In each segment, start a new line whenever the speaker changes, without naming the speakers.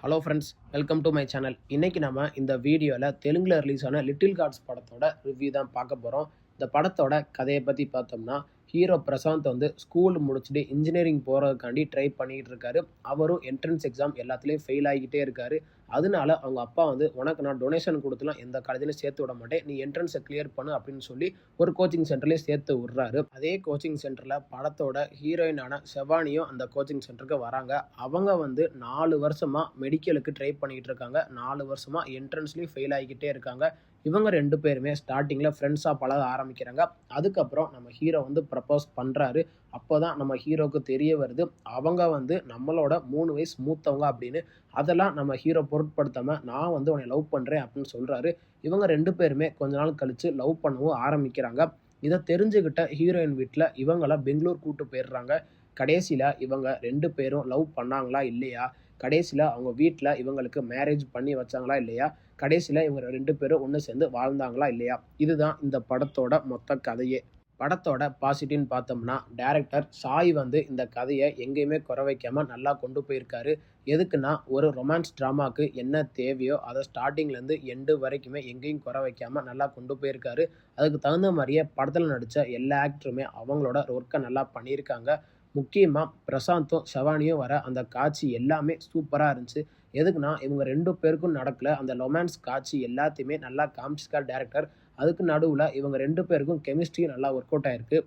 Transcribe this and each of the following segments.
Hello friends, welcome to my channel. இன்றைக்கி நம்ம இந்த வீடியோவில் தெலுங்கில் ரிலீஸ் ஆன லிட்டில் காட்ஸ் படத்தோட ரிவ்யூ தான் பார்க்க போகிறோம். இந்த படத்தோட கதையை பற்றி பார்த்தோம்னா, ஹீரோ பிரசாந்த் வந்து ஸ்கூல் முடிச்சுட்டு இன்ஜினியரிங் போகிறதுக்காண்டி ட்ரை பண்ணிக்கிட்டு இருக்காரு. அவரும் என்ட்ரன்ஸ் எக்ஸாம் எல்லாத்துலேயும் ஃபெயில் ஆகிக்கிட்டே இருக்காரு. அதனால அவங்க அப்பா வந்து, உனக்கு நான் டொனேஷன் கொடுத்துலாம் எந்த காலேஜ்லையும் சேர்த்து விட மாட்டேன், நீ என்ட்ரன்ஸை கிளியர் பண்ணு அப்படின்னு சொல்லி ஒரு கோச்சிங் சென்டர்லேயும் சேர்த்து விட்றாரு. அதே கோச்சிங் சென்டரில் படத்தோட ஹீரோயினான ஷெவானியும் அந்த கோச்சிங் சென்டருக்கு வராங்க. அவங்க வந்து 4 வருஷமாக மெடிக்கலுக்கு ட்ரை பண்ணிக்கிட்டு இருக்காங்க. 4 வருஷமாக என்ட்ரன்ஸ்லேயும் ஃபெயில் ஆகிக்கிட்டே இருக்காங்க. இவங்க 2 பேருமே ஸ்டார்டிங்கில் ஃப்ரெண்ட்ஸாக பழக ஆரம்பிக்கிறாங்க. அதுக்கப்புறம் நம்ம ஹீரோ வந்து ப்ரப்போஸ் பண்ணுறாரு. அப்போ தான் நம்ம ஹீரோவுக்கு தெரிய வருது, அவங்க வந்து நம்மளோட 3 வயசு மூத்தவங்க அப்படின்னு. அதெல்லாம் நம்ம ஹீரோ பொருட்படுத்தாமல், நான் வந்து உன்னை லவ் பண்ணுறேன் அப்படின்னு சொல்கிறாரு. இவங்க 2 பேருமே கொஞ்ச நாள் கழித்து லவ் பண்ணவும் ஆரம்பிக்கிறாங்க. இதை தெரிஞ்சுக்கிட்ட ஹீரோயின் வீட்டில் இவங்கள பெங்களூர் கூட்டு போயிடுறாங்க. கடைசியில் இவங்க 2 பேரும் லவ் பண்ணாங்களா இல்லையா, கடைசியில் அவங்க வீட்டில் இவங்களுக்கு மேரேஜ் பண்ணி வச்சாங்களா இல்லையா, கடைசியில் இவங்க 2 பேரும் ஒன்று சேர்ந்து வாழ்ந்தாங்களா இல்லையா, இதுதான் இந்த படத்தோட மொத்த கதையே. படத்தோட பாசிட்டிவ்னு பார்த்தோம்னா, டைரக்டர் சாய் வந்து இந்த கதையை எங்கேயுமே குறை வைக்காமல் நல்லா கொண்டு போயிருக்காரு. எதுக்குன்னா, ஒரு ரொமான்ஸ் ட்ராமாவுக்கு என்ன தேவையோ அதை ஸ்டார்டிங்லேருந்து எண்டு வரைக்குமே எங்கேயும் குறை வைக்காமல் நல்லா கொண்டு போயிருக்காரு. அதுக்கு தகுந்த மாதிரியே படத்தில் நடித்த எல்லா ஆக்டருமே அவங்களோட ஒர்க்கை நல்லா பண்ணியிருக்காங்க. முக்கியமாக பிரசாந்தும் ஷெவானியும் வர அந்த காட்சி எல்லாமே சூப்பராக இருந்துச்சு. எதுக்குன்னா, இவங்க 2 பேருக்கும் நடக்கல அந்த ரொமான்ஸ் காட்சி எல்லாத்தையுமே நல்லா காமிச்சிருக்கார் டேரக்டர். அதுக்கு நடுவில் இவங்க 2 பேருக்கும் கெமிஸ்ட்ரியும் நல்லா ஒர்க் அவுட் ஆயிருக்கு.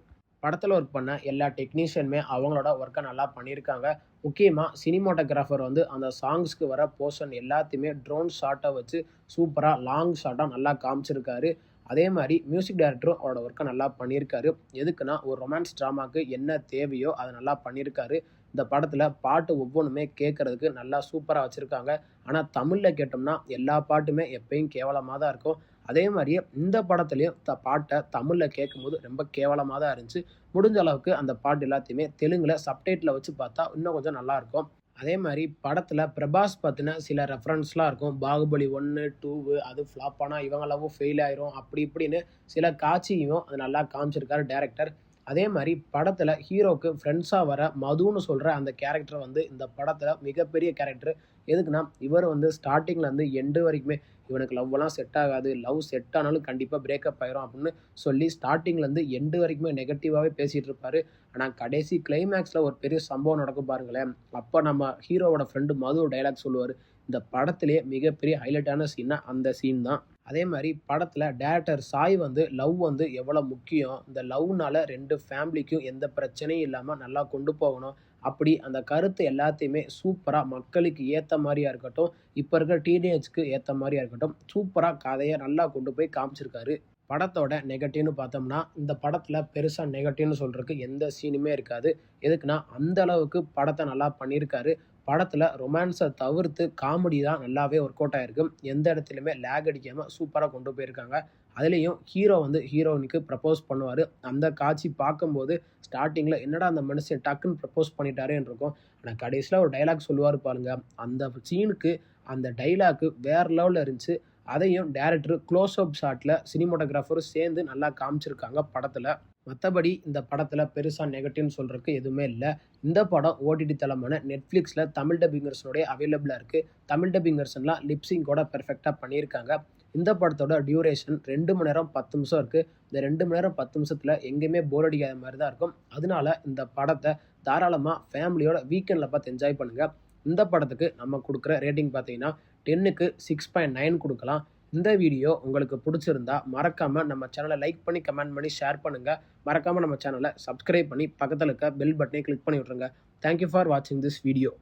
படத்தில் ஒர்க் பண்ண எல்லா டெக்னீஷியனுமே அவங்களோட ஒர்க்கை நல்லா பண்ணியிருக்காங்க. முக்கியமாக சினிமாட்டோகிராஃபர் வந்து அந்த சாங்ஸ்க்கு வர போர்ஷன் எல்லாத்தையுமே ட்ரோன் ஷாட்டை வச்சு சூப்பராக லாங் ஷாட்டாக நல்லா காமிச்சிருக்காரு. அதே மாதிரி மியூசிக் டைரக்டரும் அவரோட ஒர்க்கை நல்லா பண்ணியிருக்காரு. எதுக்குன்னா, ஒரு ரொமான்ஸ் ட்ராமாவுக்கு என்ன தேவையோ அதை நல்லா பண்ணியிருக்காரு. இந்த படத்தில் பாட்டு ஒவ்வொன்றுமே கேட்குறதுக்கு நல்லா சூப்பராக வச்சுருக்காங்க. ஆனால் தமிழில் கேட்டோம்னா எல்லா பாட்டுமே எப்பயும் கேவலமாக தான் இருக்கும். அதே மாதிரியே இந்த படத்துலையும் பாட்டை தமிழில் கேட்கும்போது ரொம்ப கேவலமாக தான் இருந்துச்சு. முடிஞ்ச அளவுக்கு அந்த பாட்டு எல்லாத்தையுமே தெலுங்கில் சப்டைட்டில் வச்சு பார்த்தா இன்னும் கொஞ்சம் நல்லாயிருக்கும். அதே மாதிரி படத்தில் பிரபாஸ் பற்றின சில ரெஃபரன்ஸ்லாம் இருக்கும். பாகுபலி 1, 2 அது ஃப்ளாப் ஆனால் இவங்களவும் ஃபெயில் ஆயிரும் அப்படி இப்படின்னு சில காட்சியும் அது நல்லா காமிச்சிருக்காரு டேரக்டர். அதே மாதிரி படத்தில் ஹீரோக்கு ஃப்ரெண்ட்ஸாக வர மதுன்னு சொல்கிற அந்த கேரக்டர் வந்து இந்த படத்தில் மிகப்பெரிய கேரக்டர். எதுக்குன்னா, இவர் வந்து ஸ்டார்டிங்லேருந்து எண்டு வரைக்குமே இவனுக்கு லவ்வெல்லாம் செட் ஆகாது, லவ் செட் ஆனாலும் கண்டிப்பாக பிரேக்கப் ஆயிரும் அப்படின்னு சொல்லி ஸ்டார்டிங்லேருந்து எண்டு வரைக்குமே நெகட்டிவாகவே பேசிகிட்டு இருப்பார். ஆனால் கடைசி கிளைமேக்ஸில் ஒரு பெரிய சம்பவம் நடக்கும் பாருங்களேன். அப்போ நம்ம ஹீரோவோட ஃப்ரெண்டு மது டைலாக் சொல்லுவார். இந்த படத்திலே மிகப்பெரிய ஹைலைட்டான சீன்னா அந்த சீன் தான். அதே மாதிரி படத்தில் டைரக்டர் சாய் வந்து லவ் வந்து எவ்வளோ முக்கியம், இந்த லவ்னால 2 ஃபேமிலிக்கும் எந்த பிரச்சனையும் இல்லாமல் நல்லா கொண்டு போகணும், அப்படி அந்த கருத்து எல்லாத்தையுமே சூப்பராக மக்களுக்கு ஏற்ற மாதிரியா இருக்கட்டும், இப்போ இருக்கிற டீனேஜ்க்கு ஏற்ற மாதிரியா இருக்கட்டும், சூப்பராக கதையை நல்லா கொண்டு போய் காமிச்சிருக்காரு. படத்தோட நெகட்டிவ்னு பார்த்தோம்னா, இந்த படத்தில் பெருசாக நெகட்டிவ்னு சொல்கிறதுக்கு எந்த சீனுமே இருக்காது. எதுக்குன்னா, அந்த அளவுக்கு படத்தை நல்லா பண்ணியிருக்காரு. படத்தில் ரொமான்ஸை தவிர்த்து காமெடி தான் நல்லாவே ஒர்க் அவுட் ஆகிருக்கு. எந்த இடத்துலையுமே லேக் அடிக்காமல் சூப்பராக கொண்டு போயிருக்காங்க. அதுலேயும் ஹீரோ வந்து ஹீரோயினுக்கு ப்ரப்போஸ் பண்ணுவார். அந்த காட்சி பார்க்கும்போது ஸ்டார்டிங்கில் என்னடா அந்த மனுஷன் டக்குன்னு ப்ரப்போஸ் பண்ணிட்டாரேன்னு இருக்கும். ஆனால் கடைசியில் ஒரு டைலாக் சொல்லுவார் பாருங்க, அந்த சீனுக்கு அந்த டைலாக்கு வேறு லெவலில் இருந்துச்சு. அதையும் டைரக்டர் க்ளோஸ் அப் ஷாட்டில் சினிமாட்டோகிராஃபரும் சேர்ந்து நல்லா காமிச்சிருக்காங்க படத்தில். மற்றபடி இந்த படத்தில் பெருசாக நெகட்டிவ்னு சொல்கிறதுக்கு எதுவுமே இல்லை. இந்த படம் ஓடிடி தளமான நெட்ஃப்ளிக்ஸில் தமிழ் டப்பிங் வெர்ஷனோடய அவைலபிளாக இருக்குது. தமிழ் டப்பிங் வெர்ஷன்லாம் லிப்ஸிங்கோட பெர்ஃபெக்டாக பண்ணியிருக்காங்க. இந்த படத்தோட டியூரேஷன் 2 மணி நேரம் 10 நிமிஷம் இருக்குது. இந்த 2 மணி நேரம் 10 நிமிஷத்தில் எங்கேயுமே போர் அடிக்காத மாதிரி தான் இருக்கும். அதனால இந்த படத்தை தாராளமாக ஃபேமிலியோட வீக்கெண்டில் பார்த்து என்ஜாய் பண்ணுங்கள். இந்த படத்துக்கு நம்ம கொடுக்குற ரேட்டிங் பார்த்தீங்கன்னா 10க்கு 6.9 கொடுக்கலாம். இந்த வீடியோ உங்களுக்கு பிடிச்சிருந்தா மறக்காமல் நம்ம சேனலை லைக் பண்ணி கமெண்ட் பண்ணி ஷேர் பண்ணுங்கள். மறக்காமல் நம்ம சேனலை சப்ஸ்கிரைப் பண்ணி பக்கத்தில் இருக்க பெல் பட்டனை கிளிக் பண்ணி விட்ருங்க. தேங்க்யூ ஃபார் வாட்சிங் திஸ் வீடியோ.